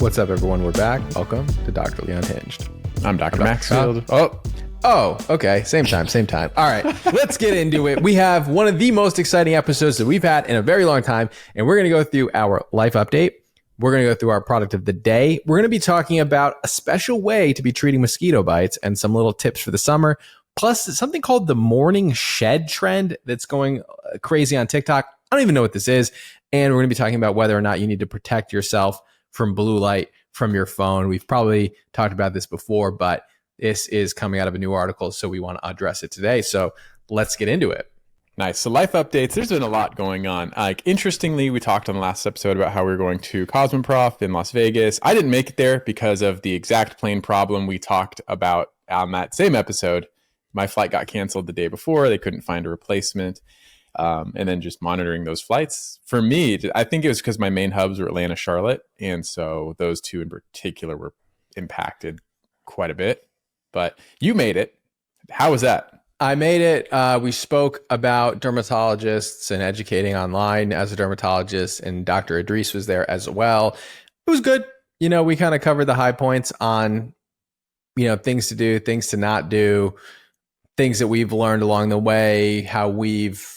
What's up, everyone? We're back. Welcome to Doctorly Unhinged. I'm Dr. Maxfield. Oh, okay. Same time. All right, let's get into it. We have one of the most exciting episodes that we've had in a very long time, and we're going to go through our life update. We're going to go through our product of the day. We're going to be talking about a special way to be treating mosquito bites and some little tips for the summer, plus something called the morning shed trend that's going crazy on TikTok. I don't even know what this is. And we're going to be talking about whether or not you need to protect yourself from blue light from your phone. We've probably talked about this before, but this is coming out of a new article, so we want to address it today. So let's get into it. Nice. So life updates, there's been a lot going on. Interestingly, we talked on the last episode about how we were going to Cosmoprof in Las Vegas. I didn't make it there because of the exact plane problem we talked about on that same episode. My flight got canceled the day before. They couldn't find a replacement. And then just monitoring those flights. For me, I think it was because my main hubs were Atlanta, Charlotte. And so those two in particular were impacted quite a bit. But you made it. How was that? I made it. We spoke about dermatologists and educating online as a dermatologist, and Dr. Idris was there as well. It was good. You know, we kind of covered the high points on, things to do, things to not do, things that we've learned along the way, how we've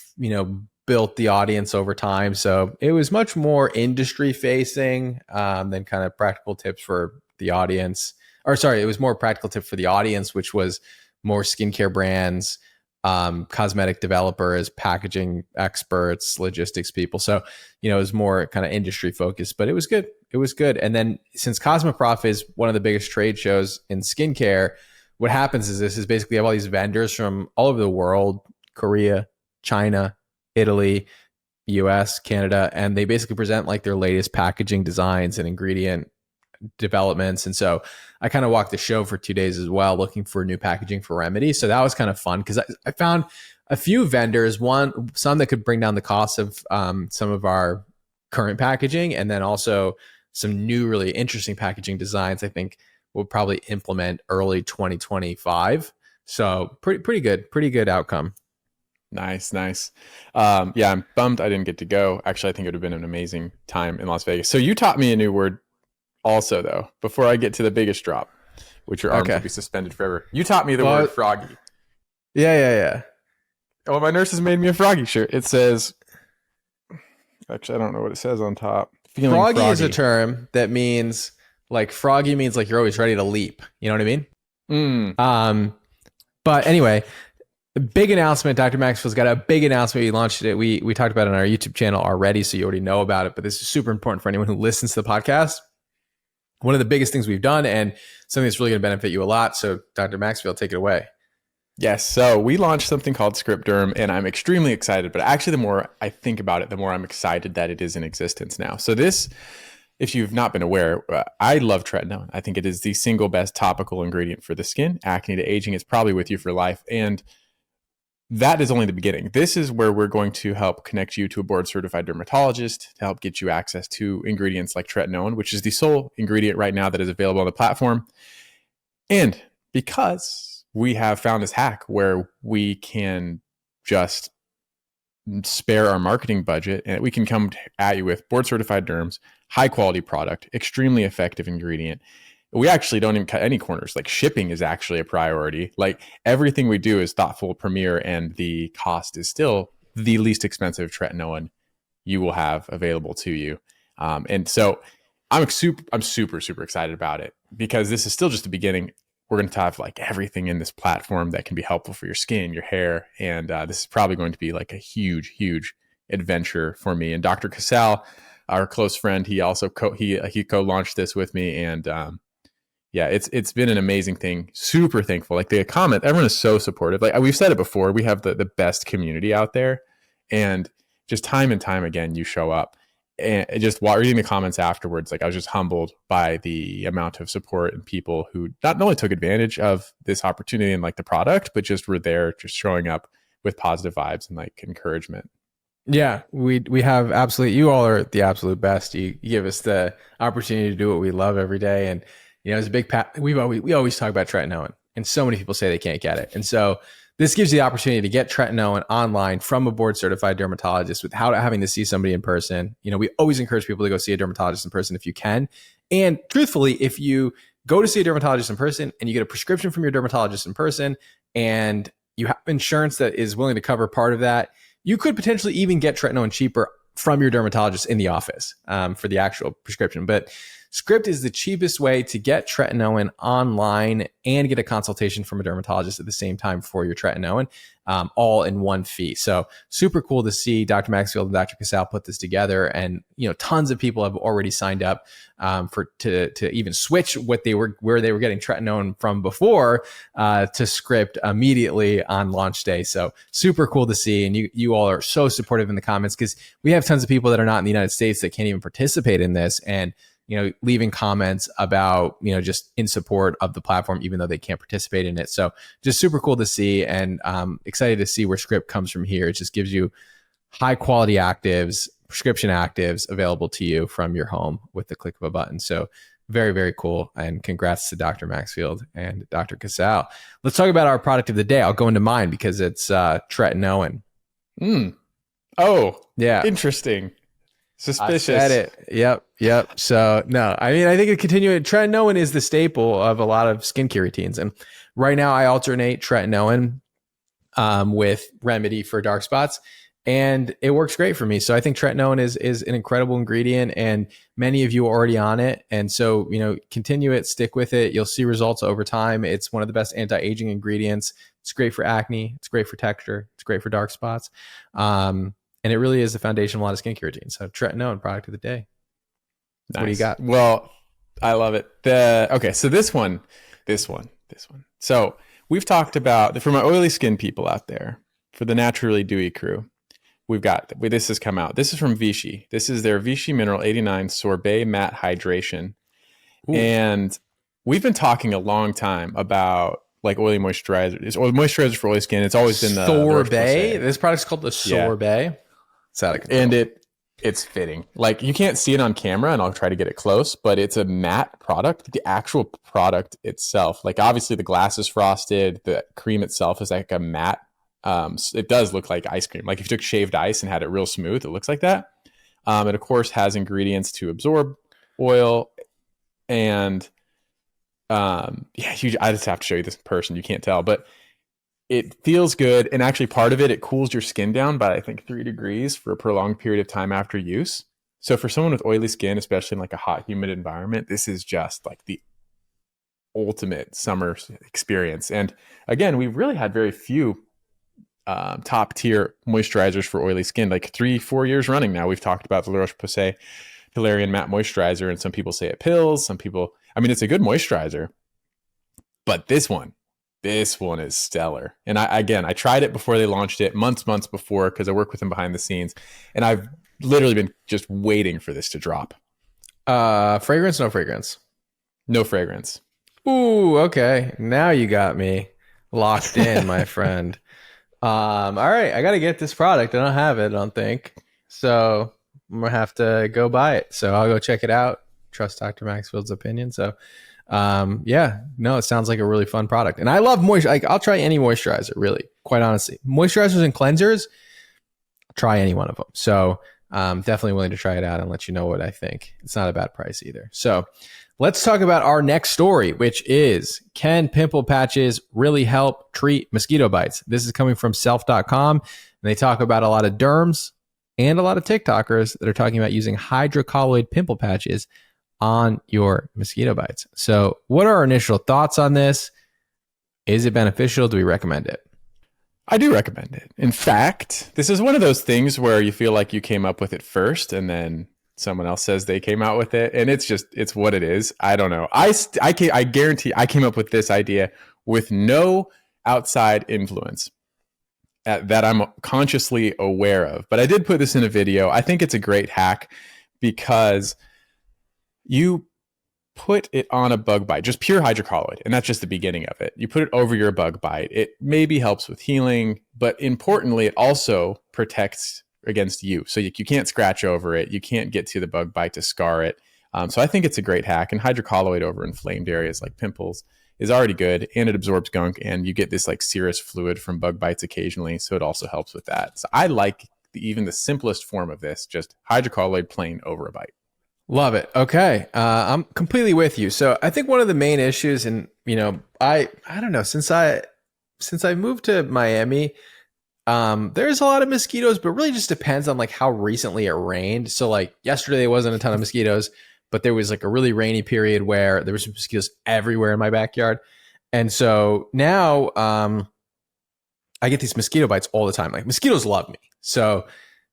built the audience over time. So it was much more industry facing than kind of practical tips for the audience. It was more practical tip for the audience, which was more skincare brands, cosmetic developers, packaging experts, logistics people. So, it was more kind of industry focused, but it was good. It was good. And then since Cosmoprof is one of the biggest trade shows in skincare, what happens is basically you have all these vendors from all over the world, Korea, China, Italy, US, Canada, and they basically present like their latest packaging designs and ingredient developments. And so I kind of walked the show for 2 days as well, looking for new packaging for Remedy. So that was kind of fun because I found a few vendors, some that could bring down the cost of some of our current packaging, and then also some new really interesting packaging designs I think we'll probably implement early 2025. So pretty good outcome. Nice. Yeah, I'm bummed I didn't get to go. Actually, I think it would have been an amazing time in Las Vegas. So you taught me a new word also, though, before I get to the biggest drop, which your arms will be suspended forever. You taught me the word froggy. Yeah. Oh, my nurse has made me a froggy shirt. It says, actually, I don't know what it says on top. Froggy is a term that means froggy means like you're always ready to leap. You know what I mean? But anyway, big announcement. Dr. Maxfield's got a big announcement. We launched it. We talked about it on our YouTube channel already, so you already know about it. But this is super important for anyone who listens to the podcast. One of the biggest things we've done and something that's really going to benefit you a lot. So Dr. Maxfield, take it away. Yes. So we launched something called Derm, and I'm extremely excited. But actually, the more I think about it, the more I'm excited that it is in existence now. So this, if you've not been aware, I love tretinoin. I think it is the single best topical ingredient for the skin, acne to aging. It's probably with you for life. And that is only the beginning. This is where we're going to help connect you to a board certified dermatologist to help get you access to ingredients like tretinoin, which is the sole ingredient right now that is available on the platform. And because we have found this hack where we can just spare our marketing budget and we can come at you with board certified derms, high quality product, extremely effective ingredient. We actually don't even cut any corners. Like shipping is actually a priority. Like everything we do is thoughtful, premier, and the cost is still the least expensive tretinoin you will have available to you. And so I'm super excited about it because this is still just the beginning. We're going to have like everything in this platform that can be helpful for your skin, your hair. And this is probably going to be like a huge adventure for me. And Dr. Casal, our close friend, he also co-launched this with me. And yeah, it's been an amazing thing. Super thankful. Like the comment, everyone is so supportive. Like we've said it before, we have the best community out there, and just time and time again, you show up. And just while reading the comments afterwards, like I was just humbled by the amount of support and people who not only took advantage of this opportunity and like the product, but just were there, just showing up with positive vibes and like encouragement. Yeah, we have absolutely. You all are the absolute best. You give us the opportunity to do what we love every day, and it's a big. We always talk about tretinoin, and so many people say they can't get it, and so This gives you the opportunity to get tretinoin online from a board certified dermatologist without having to see somebody in person. We always encourage people to go see a dermatologist in person if you can. And truthfully, if you go to see a dermatologist in person and you get a prescription from your dermatologist in person and you have insurance that is willing to cover part of that, you could potentially even get tretinoin cheaper from your dermatologist in the office for the actual prescription. But Script is the cheapest way to get tretinoin online and get a consultation from a dermatologist at the same time for your tretinoin, all in one fee. So super cool to see Dr. Maxfield and Dr. Casal put this together. And tons of people have already signed up to even switch where they were getting tretinoin from before to Script immediately on launch day. So super cool to see. And you all are so supportive in the comments, because we have tons of people that are not in the United States that can't even participate in this, and leaving comments about, just in support of the platform, even though they can't participate in it. So just super cool to see, and excited to see where Script comes from here. It just gives you high quality actives, prescription actives available to you from your home with the click of a button. So very, very cool. And congrats to Dr. Maxfield and Dr. Casal. Let's talk about our product of the day. I'll go into mine because it's tretinoin. Oh, yeah. Interesting. Suspicious. I said it. Yep. So no, I think it continuing. Tretinoin is the staple of a lot of skincare routines, and right now I alternate tretinoin with Remedy for dark spots, and it works great for me. So I think tretinoin is an incredible ingredient, and many of you are already on it, and so continue it, stick with it. You'll see results over time. It's one of the best anti-aging ingredients. It's great for acne. It's great for texture. It's great for dark spots. And it really is the foundation of a lot of skincare routines. So tretinoin, product of the day. Nice. What do you got? Well, I love it. Okay, so this one. So we've talked about, for my oily skin people out there, for the naturally dewy crew, this has come out. This is from Vichy. This is their Vichy Mineral 89 Sorbet Matte Hydration. Ooh. And we've been talking a long time about oily moisturizer. It's oil moisturizer for oily skin. It's always been the Sorbet. This product's called the Sorbet. Yeah. It's out of control. And it's fitting. You can't see it on camera, and I'll try to get it close, but it's a matte product. The actual product itself, obviously the glass is frosted. The cream itself is like a matte. It does look like ice cream. If you took shaved ice and had it real smooth, it looks like that. It of course has ingredients to absorb oil, and huge. I just have to show you this in person. You can't tell, but it feels good. And actually part of it cools your skin down by, I think, 3 degrees for a prolonged period of time after use. So for someone with oily skin, especially in a hot, humid environment, this is just the ultimate summer experience. And again, we've really had very few top tier moisturizers for oily skin. 3-4 years running now, we've talked about the La Roche-Posay Hilarion Matte Moisturizer, and some people say it pills. Some people, it's a good moisturizer, but this one is stellar. And I tried it before they launched it months before, because I work with them behind the scenes, and I've literally been just waiting for this to drop. Fragrance, no fragrance. No fragrance. Ooh, okay. Now you got me locked in, my friend. All right. I got to get this product. I don't have it, I don't think. So I'm going to have to go buy it. So I'll go check it out. Trust Dr. Maxfield's opinion. So it sounds like a really fun product. And I love moisture. I'll try any moisturizer, really, quite honestly. Moisturizers and cleansers, try any one of them. So definitely willing to try it out and let you know what I think. It's not a bad price either. So let's talk about our next story, which is, can pimple patches really help treat mosquito bites? This is coming from self.com. And they talk about a lot of derms and a lot of TikTokers that are talking about using hydrocolloid pimple patches on your mosquito bites. So what are our initial thoughts on this? Is it beneficial? Do we recommend it? I do recommend it. In fact, this is one of those things where you feel like you came up with it first, and then someone else says they came out with it, and it's what it is. I don't know. I guarantee I came up with this idea with no outside influence that I'm consciously aware of. But I did put this in a video. I think it's a great hack, because you put it on a bug bite, just pure hydrocolloid, and that's just the beginning of it. You put it over your bug bite. It maybe helps with healing, but importantly, it also protects against you. So you can't scratch over it. You can't get to the bug bite to scar it. So I think it's a great hack. And hydrocolloid over inflamed areas like pimples is already good, and it absorbs gunk, and you get this like serous fluid from bug bites occasionally, so it also helps with that. So I like even the simplest form of this, just hydrocolloid plain over a bite. Love it. Okay. I'm completely with you. So I think one of the main issues, and I don't know, since I moved to Miami, there's a lot of mosquitoes, but it really just depends on like how recently it rained. So like yesterday there wasn't a ton of mosquitoes, but there was like a really rainy period where there was mosquitoes everywhere in my backyard. And so now I get these mosquito bites all the time. Like mosquitoes love me. So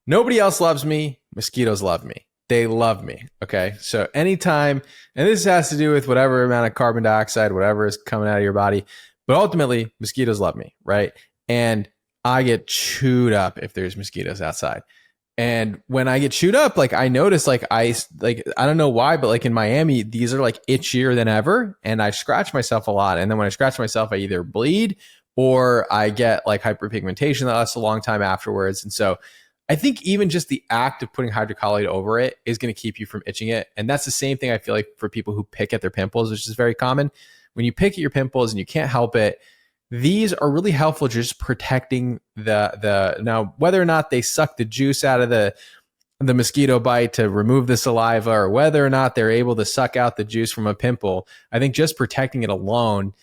nobody else loves me. Mosquitoes love me. They love me. Okay. So anytime, and this has to do with whatever amount of carbon dioxide, whatever is coming out of your body, but ultimately mosquitoes love me. Right. And I get chewed up if there's mosquitoes outside. And when I get chewed up, like I notice I don't know why, but like in Miami, these are like itchier than ever. And I scratch myself a lot. And then when I scratch myself, I either bleed or I get like hyperpigmentation that lasts a long time afterwards. And so I think even just the act of putting hydrocolloid over it is going to keep you from itching it. And that's the same thing I feel like for people who pick at their pimples, which is very common. When you pick at your pimples and you can't help it, these are really helpful just protecting the now whether or not they suck the juice out of the mosquito bite to remove the saliva, or whether or not they're able to suck out the juice from a pimple, I think just protecting it alone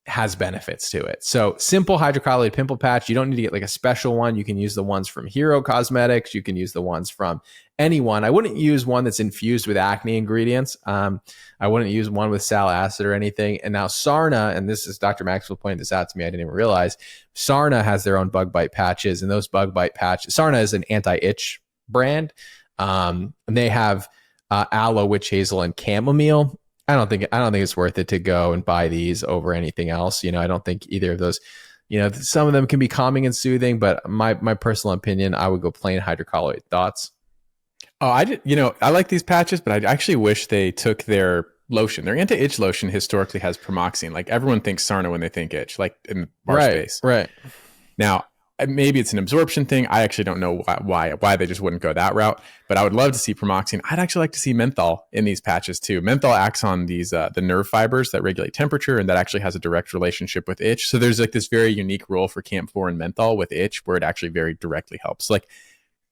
has benefits to it. So simple hydrocolloid pimple patch. You don't need to get like a special one. You can use the ones from Hero Cosmetics. You can use the ones from anyone. I wouldn't use one that's infused with acne ingredients. I wouldn't use one with salicylic acid or anything. And now Sarna, and this is Dr. Maxfield pointed this out to me, I didn't even realize, Sarna has their own bug bite patches, and those bug bite patches, Sarna is an anti-itch brand. And they have aloe, witch hazel, and chamomile. I don't think it's worth it to go and buy these over anything else. I don't think either of those, some of them can be calming and soothing, but my personal opinion, I would go plain hydrocolloid. Thoughts? Oh, I like these patches, but I actually wish they took their lotion. Their anti-itch lotion historically has pramoxine. Like everyone thinks Sarna when they think itch, like in our space. Right. Now, maybe it's an absorption thing. I actually don't know why they just wouldn't go that route, but I would love to see pramoxine. I'd actually like to see menthol in these patches too. Menthol acts on these the nerve fibers that regulate temperature, and that actually has a direct relationship with itch. So there's like this very unique role for camphor and menthol with itch, where it actually very directly helps. Like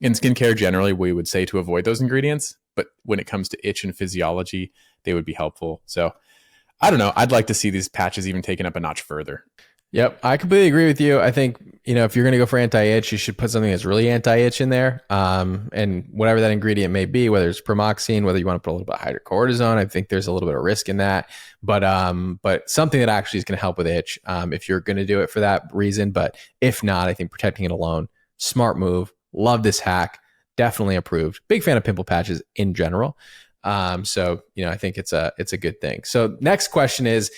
in skincare generally, we would say to avoid those ingredients, but when it comes to itch and physiology, they would be helpful. So I don't know. I'd like to see these patches even taken up a notch further. Yep, I completely agree with you. I think, if you're going to go for anti-itch, you should put something that's really anti-itch in there. And whatever that ingredient may be, whether it's pramoxine, whether you want to put a little bit of hydrocortisone, I think there's a little bit of risk in that. But something that actually is going to help with itch, if you're going to do it for that reason. But if not, I think protecting it alone, smart move. Love this hack. Definitely approved. Big fan of pimple patches in general. So I think it's a good thing. So next question is,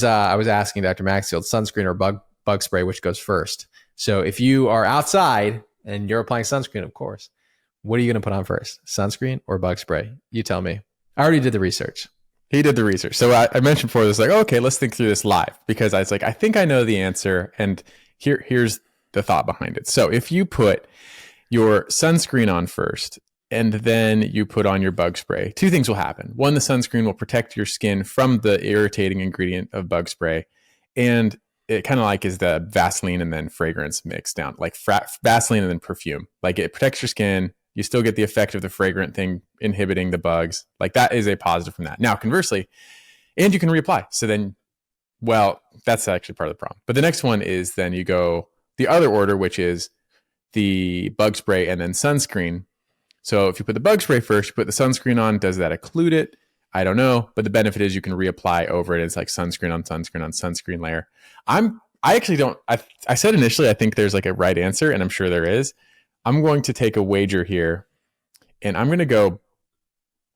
I was asking Dr. Maxfield, sunscreen or bug spray, which goes first? So if you are outside and you're applying sunscreen, of course, what are you going to put on first? Sunscreen or bug spray? You tell me. I already did the research. He did the research. So I mentioned before this, like, okay, let's think through this live, because I was like, I think I know the answer. And here's the thought behind it. So if you put your sunscreen on first, and then you put on your bug spray, two things will happen. One, the sunscreen will protect your skin from the irritating ingredient of bug spray. And it kind of like is the Vaseline and then fragrance mixed down, like Vaseline and then perfume. Like it protects your skin. You still get the effect of the fragrant thing inhibiting the bugs. Like that is a positive from that. Now, conversely, and you can reapply. So then, well, that's actually part of the problem. But the next one is then you go the other order, which is the bug spray and then sunscreen. So if you put the bug spray first, you put the sunscreen on, does that occlude it? I don't know. But the benefit is you can reapply over it. It's like sunscreen on sunscreen on sunscreen layer. I actually don't, I said initially, I think there's like a right answer, and I'm sure there is. I'm going to take a wager here, and I'm going to go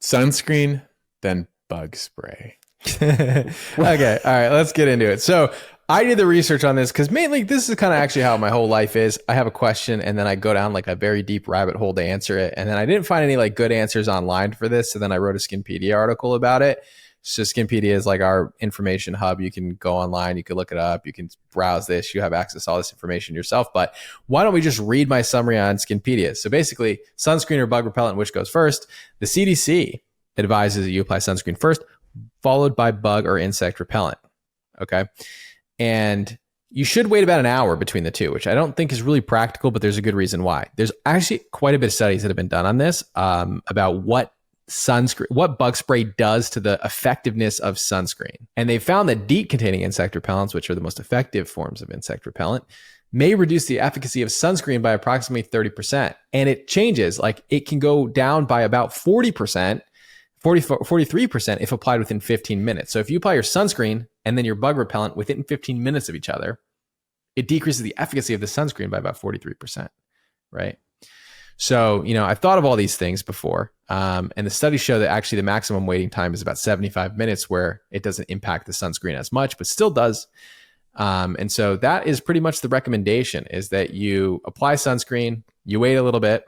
sunscreen, then bug spray. Okay. All right. Let's get into it. So I did the research on this because mainly this is kind of actually how my whole life is. I have a question and then I go down like a very deep rabbit hole to answer it. And then I didn't find any like good answers online for this. So then I wrote a Skinpedia article about it. So Skinpedia is like our information hub. You can go online, you can look it up, you can browse this, you have access to all this information yourself. But why don't we just read my summary on Skinpedia? So basically, sunscreen or bug repellent, which goes first? The CDC advises that you apply sunscreen first, followed by bug or insect repellent. Okay. And you should wait about an hour between the two, which I don't think is really practical, but there's a good reason why. There's actually quite a bit of studies that have been done on this about what bug spray does to the effectiveness of sunscreen. And they found that DEET containing insect repellents, which are the most effective forms of insect repellent, may reduce the efficacy of sunscreen by approximately 30%. And it changes, like it can go down by about 40%, 43% if applied within 15 minutes. So if you apply your sunscreen and then your bug repellent within 15 minutes of each other, it decreases the efficacy of the sunscreen by about 43%, right? So, I've thought of all these things before. And the studies show that actually the maximum waiting time is about 75 minutes, where it doesn't impact the sunscreen as much, but still does. And so that is pretty much the recommendation, is that you apply sunscreen, you wait a little bit,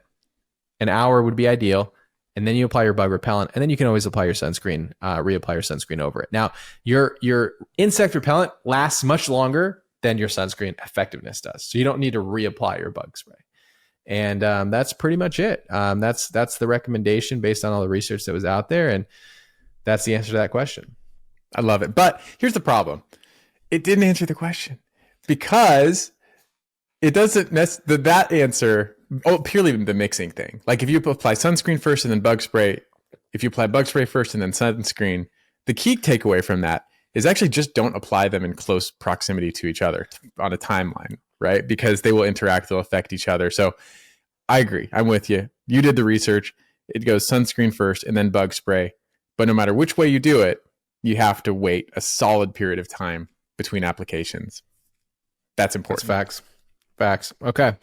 an hour would be ideal, and then you apply your bug repellent, and then you can always apply your sunscreen, reapply your sunscreen over it. Now, your insect repellent lasts much longer than your sunscreen effectiveness does. So you don't need to reapply your bug spray. And that's pretty much it. That's the recommendation based on all the research that was out there. And that's the answer to that question. I love it. But here's the problem. It didn't answer the question, because it doesn't that answer. Purely the mixing thing. Like if you apply sunscreen first and then bug spray, if you apply bug spray first and then sunscreen, the key takeaway from that is actually just don't apply them in close proximity to each other on a timeline, right? Because they will interact, they'll affect each other. So I agree. I'm with you. You did the research. It goes sunscreen first and then bug spray. But no matter which way you do it, you have to wait a solid period of time between applications. That's important. That's facts. Okay.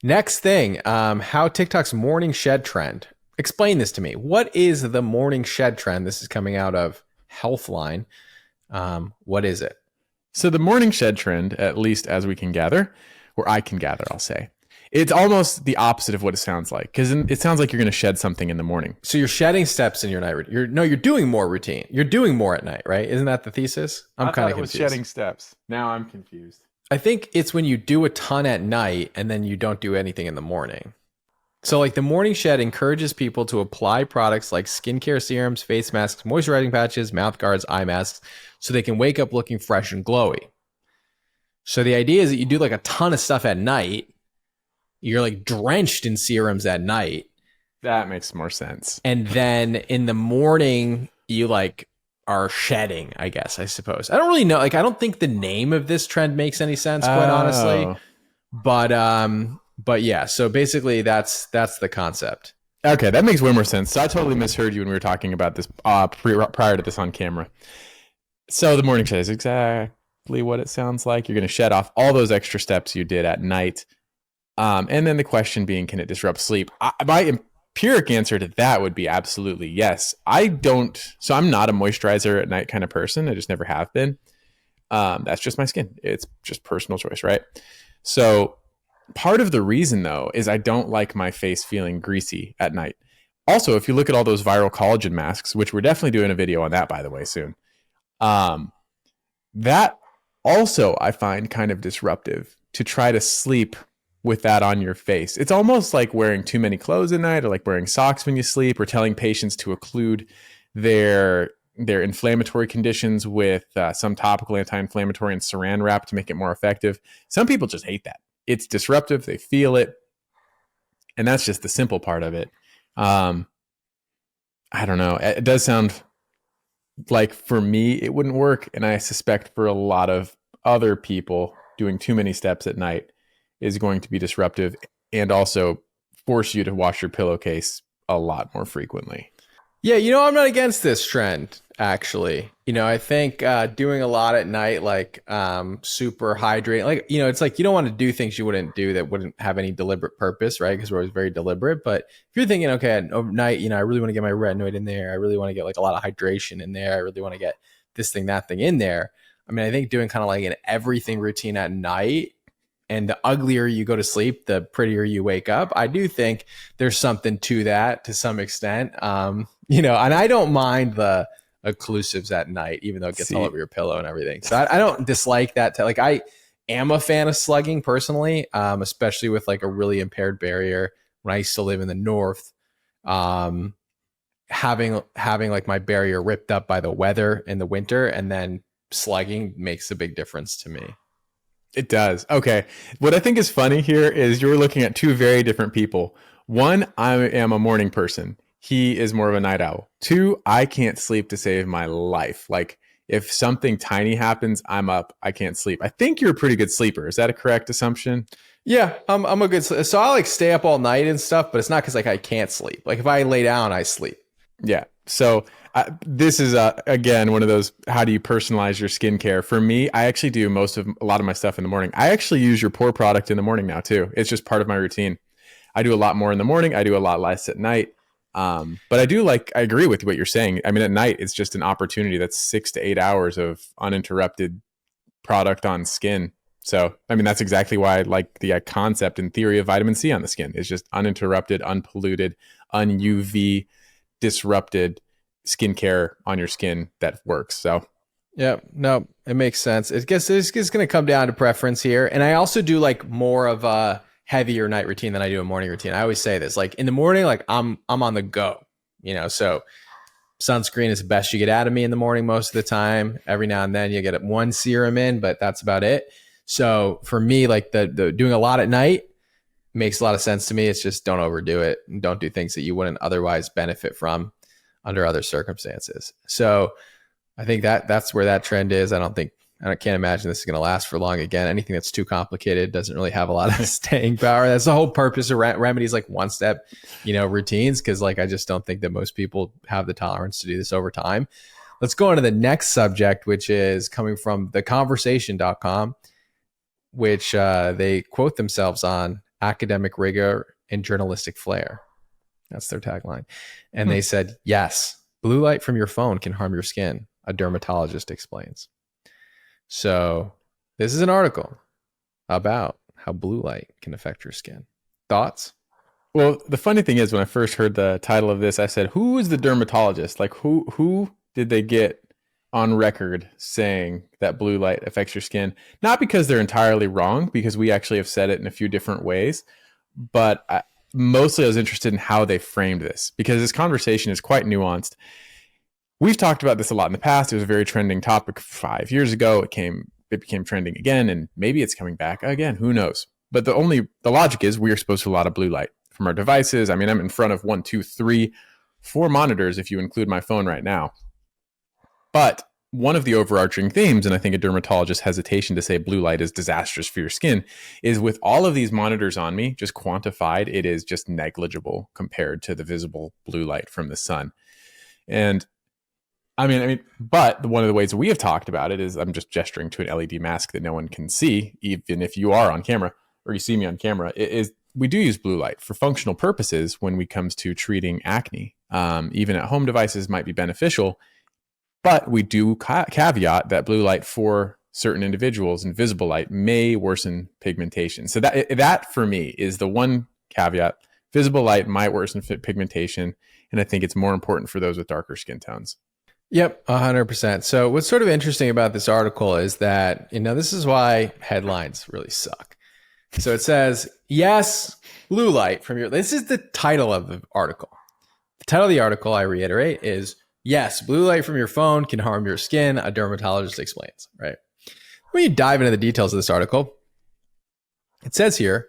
Next thing, how TikTok's morning shed trend. Explain this to me. What is the morning shed trend? This is coming out of Healthline. What is it? So the morning shed trend, at least as we can gather, or I can gather, I'll say, it's almost the opposite of what it sounds like, because it sounds like you're going to shed something in the morning. So you're shedding steps in your night routine. You're doing more routine. You're doing more at night, right? Isn't that the thesis? I'm kind of confused. Shedding steps. Now I'm confused. I think it's when you do a ton at night and then you don't do anything in the morning. So like the morning shed encourages people to apply products like skincare serums, face masks, moisturizing patches, mouth guards, eye masks, so they can wake up looking fresh and glowy. So the idea is that you do like a ton of stuff at night. You're like drenched in serums at night. That makes more sense. And then in the morning, you like are shedding, I guess, I suppose. I don't really know. Like, I don't think the name of this trend makes any sense, quite honestly. But yeah, so basically that's the concept. Okay, that makes way more sense. So I totally misheard you when we were talking about this prior to this on camera. So the morning shed is exactly what it sounds like. You're going to shed off all those extra steps you did at night. And then the question being, can it disrupt sleep? My empiric answer to that would be absolutely yes. I'm not a moisturizer at night kind of person. I just never have been. That's just my skin. It's just personal choice, right? So part of the reason, though, is I don't like my face feeling greasy at night. Also, if you look at all those viral collagen masks, which we're definitely doing a video on that, by the way, soon. That also I find kind of disruptive to try to sleep with that on your face. It's almost like wearing too many clothes at night, or like wearing socks when you sleep, or telling patients to occlude their inflammatory conditions with some topical anti-inflammatory and saran wrap to make it more effective. Some people just hate that. It's disruptive. They feel it. And that's just the simple part of it. I don't know. It does sound like for me, it wouldn't work. And I suspect for a lot of other people, doing too many steps at night is going to be disruptive and also force you to wash your pillowcase a lot more frequently. Yeah, I'm not against this trend, actually. I think doing a lot at night, like super hydrating, like, it's like you don't want to do things you wouldn't do that wouldn't have any deliberate purpose, right? Because we're always very deliberate. But if you're thinking, okay, at night, I really want to get my retinoid in there. I really want to get like a lot of hydration in there. I really want to get this thing, that thing in there. I mean, I think doing kind of like an everything routine at night, and the uglier you go to sleep, the prettier you wake up. I do think there's something to that to some extent. And I don't mind the occlusives at night, even though it gets all over your pillow and everything. So I don't dislike that. Like, I am a fan of slugging personally, especially with like a really impaired barrier. When I used to live in the north, having like my barrier ripped up by the weather in the winter, and then slugging makes a big difference to me. It does. Okay. What I think is funny here is you're looking at two very different people. One, I am a morning person. He is more of a night owl. Two, I can't sleep to save my life. Like if something tiny happens, I'm up. I can't sleep. I think you're a pretty good sleeper. Is that a correct assumption? Yeah, I'm a good so I like stay up all night and stuff, but it's not because like I can't sleep. Like if I lay down, I sleep. Yeah. So this is again one of those. How do you personalize your skincare? For me, I actually do a lot of my stuff in the morning. I actually use your pore product in the morning now too. It's just part of my routine. I do a lot more in the morning. I do a lot less at night. But I agree with what you're saying. I mean, at night it's just an opportunity. That's 6 to 8 hours of uninterrupted product on skin. So, I mean, that's exactly why I like the concept and theory of vitamin C on the skin. It's just uninterrupted, unpolluted, un-UV disrupted skincare on your skin that works. So, yeah, no, it makes sense. I guess it's going to come down to preference here. And I also do like more of a heavier night routine than I do a morning routine. I always say this, like in the morning, like I'm on the go, so sunscreen is the best you get out of me in the morning most of the time. Every now and then you get one serum in, but that's about it. So for me, like the doing a lot at night makes a lot of sense to me. It's just don't overdo it and don't do things that you wouldn't otherwise benefit from under other circumstances. So I think that's where that trend is. I can't imagine this is going to last for long again. Anything that's too complicated doesn't really have a lot of staying power. That's the whole purpose of remedies, like one step, routines. Cause like, I just don't think that most people have the tolerance to do this over time. Let's go on to the next subject, which is coming from theconversation.com, which they quote themselves on academic rigor and journalistic flair. That's their tagline. And they said, yes, blue light from your phone can harm your skin, a dermatologist explains. So this is an article about how blue light can affect your skin. Thoughts? Well, the funny thing is when I first heard the title of this, I said, who is the dermatologist? Like who did they get on record saying that blue light affects your skin? Not because they're entirely wrong, because we actually have said it in a few different ways, but mostly I was interested in how they framed this, because this conversation is quite nuanced. We've talked about this a lot in the past. It was a very trending topic 5 years ago. It became trending again, and maybe it's coming back again. Who knows? But the logic is we are exposed to a lot of blue light from our devices. I mean, I'm in front of 1, 2, 3, 4 monitors if you include my phone right now. But one of the overarching themes, and I think a dermatologist's hesitation to say blue light is disastrous for your skin, is with all of these monitors on me, just quantified, it is just negligible compared to the visible blue light from the sun. And I mean, but one of the ways we have talked about it is I'm just gesturing to an LED mask that no one can see, even if you are on camera or you see me on camera. We do use blue light for functional purposes when it comes to treating acne. Even at home devices might be beneficial, but we do caveat that blue light for certain individuals and visible light may worsen pigmentation. So that for me is the one caveat. Visible light might worsen pigmentation, and I think it's more important for those with darker skin tones. Yep, 100%. So what's sort of interesting about this article is that, this is why headlines really suck. So it says, yes, blue light from this is the title of the article. The title of the article, I reiterate, is yes, blue light from your phone can harm your skin, a dermatologist explains, right? When you dive into the details of this article, it says here,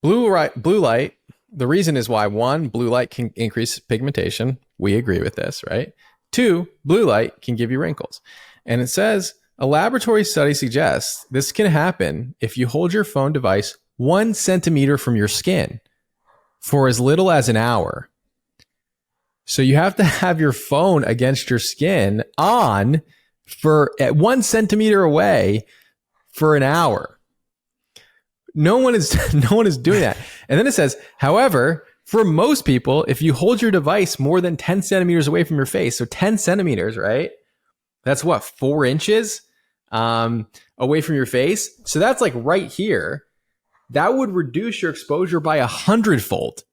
blue light, the reason is why, 1, blue light can increase pigmentation. We agree with this, right? 2, blue light can give you wrinkles. And it says, a laboratory study suggests this can happen if you hold your phone device 1 centimeter from your skin for as little as an hour. So you have to have your phone against your skin on at 1 centimeter away for an hour. No one is doing that. And then it says, however, for most people, if you hold your device more than 10 centimeters away from your face, so 10 centimeters, right? That's what, 4 inches away from your face? So that's like right here. That would reduce your exposure by 100-fold.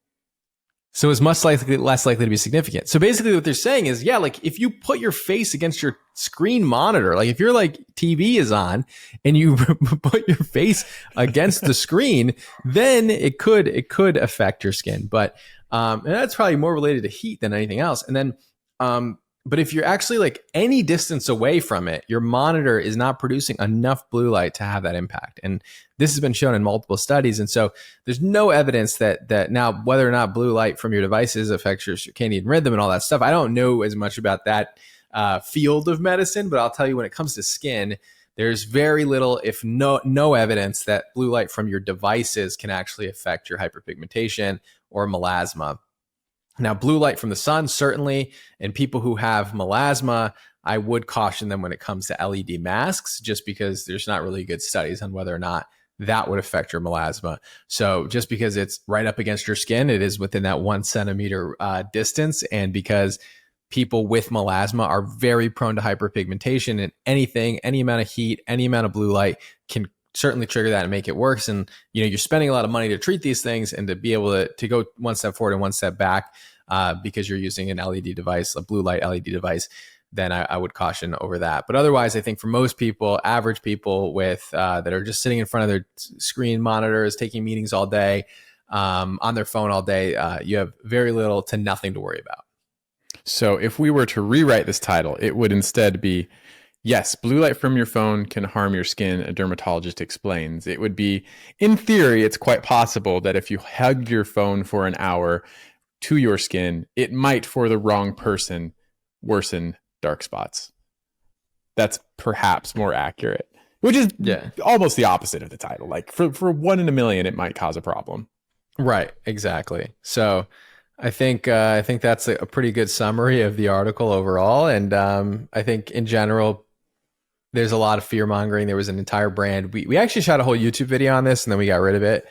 So it's much less likely to be significant. So basically what they're saying is, yeah, like if you put your face against your screen monitor, like if your like TV is on and you put your face against the screen, then it could affect your skin. But and that's probably more related to heat than anything else. And then But if you're actually like any distance away from it, your monitor is not producing enough blue light to have that impact. And this has been shown in multiple studies. And so there's no evidence that now whether or not blue light from your devices affects your circadian rhythm and all that stuff. I don't know as much about that field of medicine, but I'll tell you when it comes to skin, there's very little, if no evidence that blue light from your devices can actually affect your hyperpigmentation or melasma. Now, blue light from the sun, certainly, and people who have melasma, I would caution them when it comes to LED masks, just because there's not really good studies on whether or not that would affect your melasma. So just because it's right up against your skin, it is within that 1 centimeter distance. And because people with melasma are very prone to hyperpigmentation, and any amount of heat, any amount of blue light can certainly trigger that and make it worse. And you're spending a lot of money to treat these things, and to be able to go one step forward and one step back because you're using an LED device, a blue light LED device, then I would caution over that. But otherwise, I think for most people, average people with that are just sitting in front of their screen monitors, taking meetings all day, on their phone all day, you have very little to nothing to worry about. So if we were to rewrite this title, it would instead be, yes, blue light from your phone can harm your skin, a dermatologist explains. It would be, in theory, it's quite possible that if you hugged your phone for an hour to your skin, it might, for the wrong person, worsen dark spots. That's perhaps more accurate, which is almost the opposite of the title. Like for 1 in a million, it might cause a problem. Right, exactly. So I think that's a pretty good summary of the article overall. And I think in general, there's a lot of fear mongering. There was an entire brand. We actually shot a whole YouTube video on this, and then we got rid of it.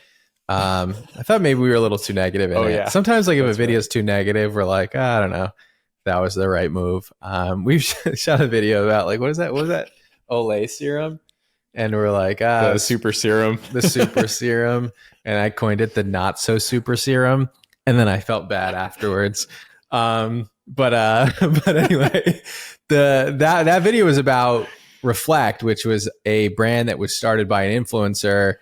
I thought maybe we were a little too negative in it. Yeah. Sometimes like if a video is too negative, we're like, I don't know if that was the right move. We've shot a video about like, what was that? Olay serum. And we're like, the super serum, the super serum. And I coined it the not so super serum. And then I felt bad afterwards. But anyway, that video was about Reflect, which was a brand that was started by an influencer,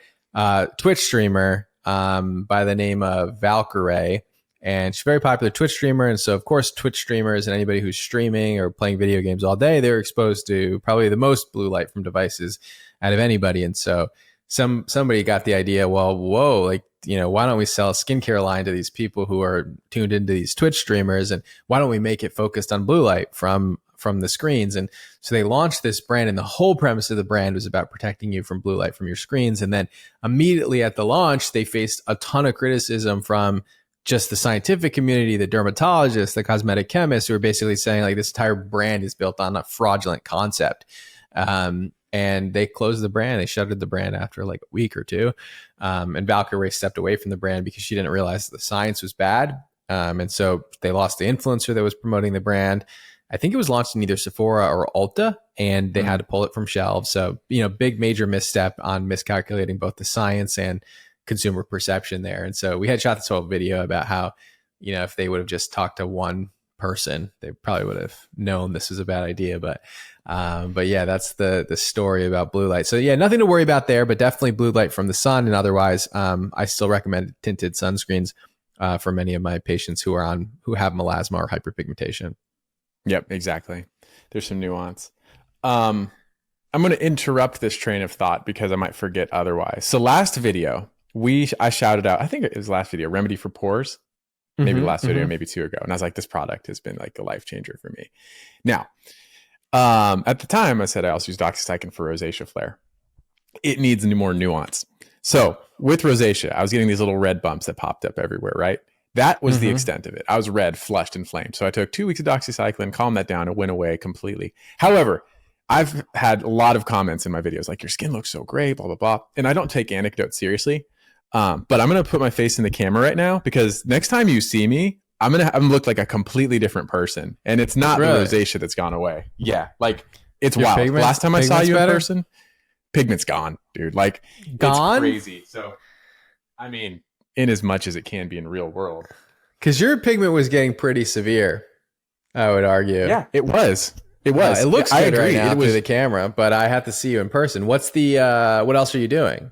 Twitch streamer, by the name of Valkyrae. And she's a very popular Twitch streamer. And so, of course, Twitch streamers and anybody who's streaming or playing video games all day, they're exposed to probably the most blue light from devices out of anybody. And so somebody got the idea, well, whoa, like, why don't we sell a skincare line to these people who are tuned into these Twitch streamers? And why don't we make it focused on blue light from the screens? And so they launched this brand, and the whole premise of the brand was about protecting you from blue light from your screens. And then immediately at the launch, they faced a ton of criticism from just the scientific community, the dermatologists, the cosmetic chemists, who are basically saying like this entire brand is built on a fraudulent concept. And they closed the brand. They shuttered the brand after like a week or two. And Valkyrae stepped away from the brand because she didn't realize the science was bad. And so they lost the influencer that was promoting the brand. I think it was launched in either Sephora or Ulta, and they had to pull it from shelves. So, big major misstep on miscalculating both the science and consumer perception there. And so we had shot this whole video about how, if they would have just talked to one person, they probably would have known this was a bad idea. But yeah, that's the story about blue light. So yeah, nothing to worry about there, but definitely blue light from the sun. And otherwise, I still recommend tinted sunscreens for many of my patients who have melasma or hyperpigmentation. Yep, exactly. There's some nuance. I'm going to interrupt this train of thought because I might forget otherwise. So last video, I shouted out, I think it was last video, Remedy for Pores. Maybe last video, maybe 2 ago. And I was like, this product has been like a life changer for me. Now, at the time, I said I also use doxycycline for rosacea flare. It needs more nuance. So with rosacea, I was getting these little red bumps that popped up everywhere, right? That was the extent of it. I was red, flushed, inflamed. So I took 2 weeks of doxycycline, calmed that down. It went away completely. However, I've had a lot of comments in my videos like, your skin looks so great, blah, blah, blah. And I don't take anecdotes seriously. But I'm going to put my face in the camera right now, because next time you see me, I'm going to look like a completely different person. And it's not really the rosacea that's gone away. Yeah. Like it's wild. Last time I saw you in person, pigment's gone, dude. Like gone? It's crazy. So, I mean, in as much as it can be in real world. Because your pigment was getting pretty severe, I would argue. Yeah, it was. It was. It looks good right now through the camera, but I have to see you in person. What else are you doing?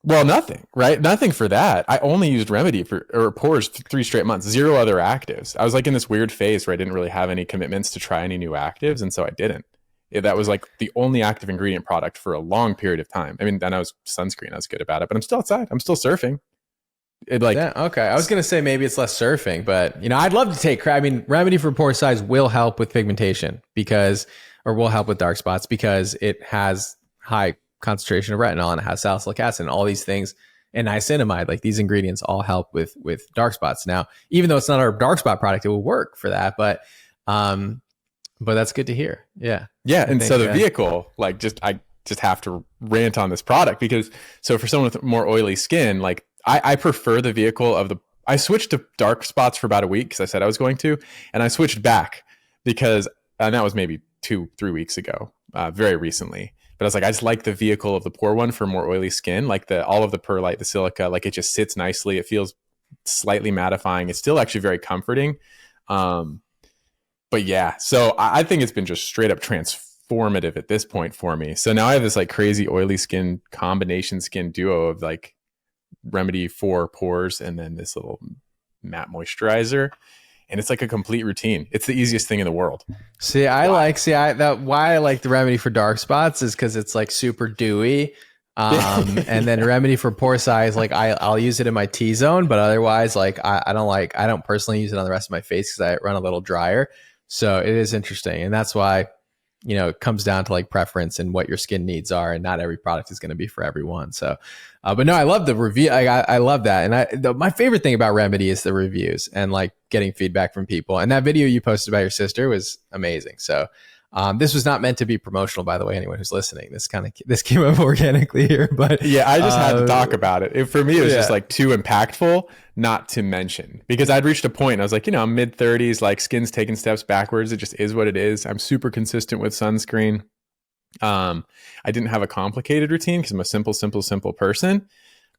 Well, nothing, right? Nothing for that. I only used Remedy for or pores 3 straight months, zero other actives. I was like in this weird phase where I didn't really have any commitments to try any new actives, and so I didn't. That was like the only active ingredient product for a long period of time. I mean, then I was sunscreen. I was good about it, but I'm still outside. I'm still surfing. It like Yeah, okay. I was gonna say maybe it's less surfing, but I'd love to take. I mean, Remedy for pore size will help with pigmentation or will help with dark spots because it has high concentration of retinol and it has salicylic acid and all these things and niacinamide. Like these ingredients all help with dark spots. Now, even though it's not our dark spot product, it will work for that. But that's good to hear. Yeah, yeah. And so the vehicle, like, I just have to rant on this product because so for someone with more oily skin, like I prefer the vehicle of I switched to dark spots for about a week because I said I was going to, and I switched back because, and that was maybe 2-3 weeks ago, very recently. But I was like, I just like the vehicle of the pore one for more oily skin, like all of the perlite, the silica, like it just sits nicely. It feels slightly mattifying. It's still actually very comforting. But yeah, so I think it's been just straight up transformative at this point for me. So now I have this like crazy oily skin combination skin duo of like Remedy for pores and then this little matte moisturizer. And it's like a complete routine. It's the easiest thing in the world. Why I like the Remedy for dark spots is because it's like super dewy. And then Remedy for pore size, like I'll use it in my T-zone, but otherwise, like I don't personally use it on the rest of my face because I run a little drier. So it is interesting, and that's why it comes down to like preference and what your skin needs are, and not every product is going to be for everyone. So, but no, I love the review. I love that, and my favorite thing about Remedy is the reviews and like getting feedback from people. And that video you posted about your sister was amazing. So. This was not meant to be promotional, by the way, anyone who's listening. This came up organically here, but yeah, I just had to talk about it. For me, it was just like too impactful not to mention because I'd reached a point and I was like, I'm mid-30s, like skin's taking steps backwards. It just is what it is. I'm super consistent with sunscreen. I didn't have a complicated routine because I'm a simple person,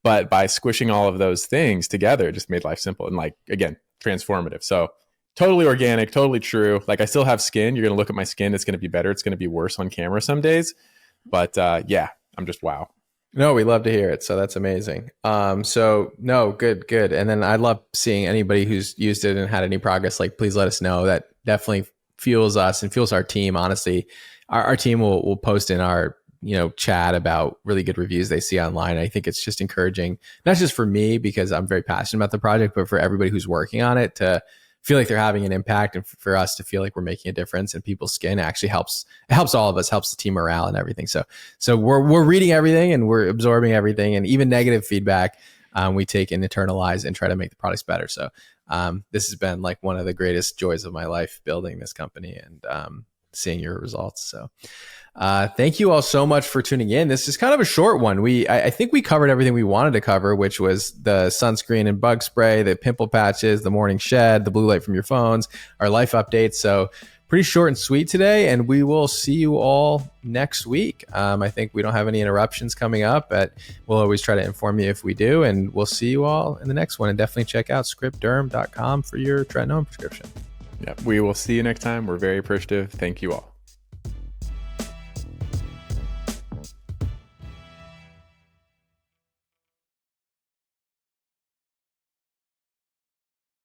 but by squishing all of those things together, it just made life simple and like, again, transformative. So totally organic, totally true. Like I still have skin. You're going to look at my skin. It's going to be better. It's going to be worse on camera some days. But yeah, I'm just wow. No, we love to hear it. So that's amazing. So no, good. And then I love seeing anybody who's used it and had any progress. Like, please let us know. That definitely fuels us and fuels our team. Honestly, our team will post in our chat about really good reviews they see online. I think it's just encouraging, not just for me because I'm very passionate about the project, but for everybody who's working on it to feel like they're having an impact, and for us to feel like we're making a difference in people's skin. Actually helps all of us, helps the team morale and everything. So we're reading everything and we're absorbing everything, and even negative feedback we take and internalize and try to make the products better. So this has been like one of the greatest joys of my life, building this company and seeing your results. So thank you all so much for tuning in. This is kind of a short one. I think we covered everything we wanted to cover, which was the sunscreen and bug spray, the pimple patches, the morning shed, the blue light from your phones, our life updates. So pretty short and sweet today, and we will see you all next week. I think we don't have any interruptions coming up, but we'll always try to inform you if we do, and we'll see you all in the next one. And definitely check out scriptderm.com for your tretinoin prescription. Yeah, we will see you next time. We're very appreciative. Thank you all.